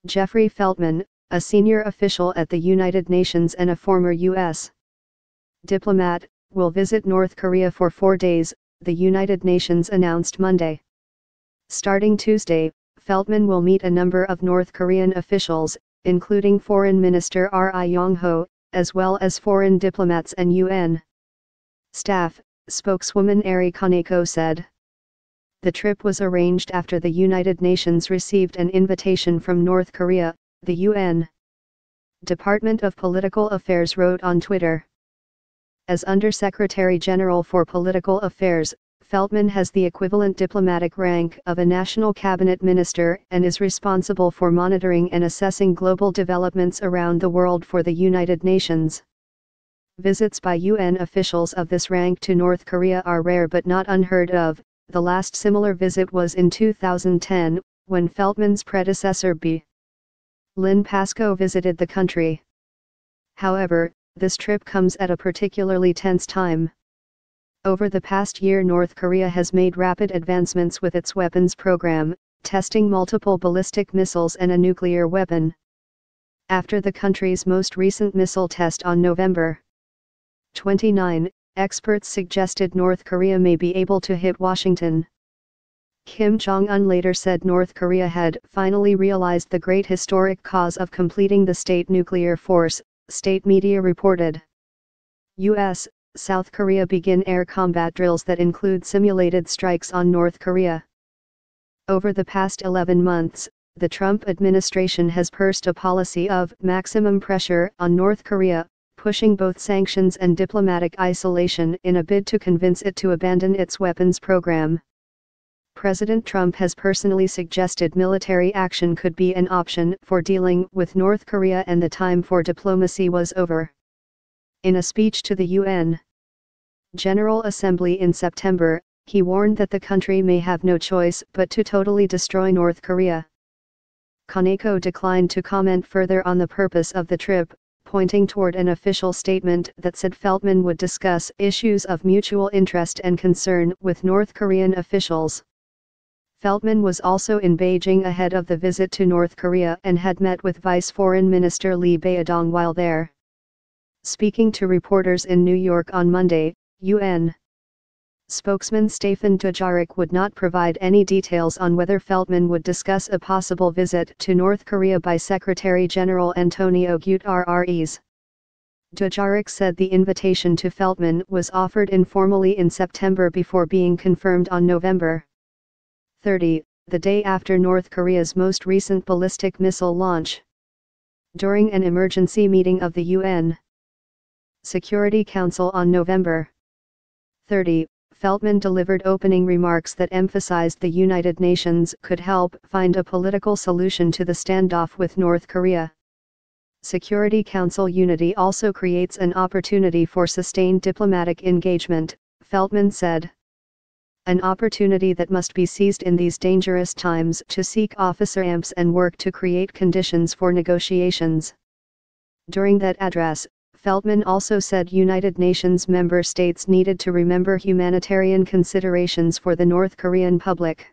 Jeffrey Feltman, a senior official at the United Nations and a former U.S. diplomat, will visit North Korea for 4 days, the United Nations announced Monday. Starting Tuesday, Feltman will meet a number of North Korean officials, including Foreign Minister Ri Yong-ho, as well as foreign diplomats and UN staff, spokeswoman Eri Kaneko said. The trip was arranged after the United Nations received an invitation from North Korea, the UN Department of Political Affairs wrote on Twitter. As Undersecretary General for Political Affairs, Feltman has the equivalent diplomatic rank of a national cabinet minister and is responsible for monitoring and assessing global developments around the world for the United Nations. Visits by UN officials of this rank to North Korea are rare but not unheard of. The last similar visit was in 2010, when Feltman's predecessor B. Lynn Pascoe visited the country. However, this trip comes at a particularly tense time. Over the past year, North Korea has made rapid advancements with its weapons program, testing multiple ballistic missiles and a nuclear weapon. After the country's most recent missile test on November 29, experts suggested North Korea may be able to hit Washington. Kim Jong-un later said North Korea had finally realized the great historic cause of completing the state nuclear force, state media reported. U.S. South Korea begin air combat drills that include simulated strikes on North Korea. Over the past 11 months, the Trump administration has pursed a policy of maximum pressure on North Korea, pushing both sanctions and diplomatic isolation in a bid to convince it to abandon its weapons program. President Trump has personally suggested military action could be an option for dealing with North Korea and the time for diplomacy was over. In a speech to the UN General Assembly in September, he warned that the country may have no choice but to totally destroy North Korea. Kaneko declined to comment further on the purpose of the trip, pointing toward an official statement that said Feltman would discuss issues of mutual interest and concern with North Korean officials. Feltman was also in Beijing ahead of the visit to North Korea and had met with Vice Foreign Minister Lee Bae-dong while there. Speaking to reporters in New York on Monday, UN spokesman Stefan Dujarric would not provide any details on whether Feltman would discuss a possible visit to North Korea by Secretary General Antonio Guterres. Dujarric said the invitation to Feltman was offered informally in September before being confirmed on November 30, the day after North Korea's most recent ballistic missile launch. During an emergency meeting of the UN Security Council on November 30, Feltman delivered opening remarks that emphasized the United Nations could help find a political solution to the standoff with North Korea. Security Council unity also creates an opportunity for sustained diplomatic engagement, Feltman said. An opportunity that must be seized in these dangerous times to seek officer amps and work to create conditions for negotiations. During that address, Feltman also said United Nations member states needed to remember humanitarian considerations for the North Korean public.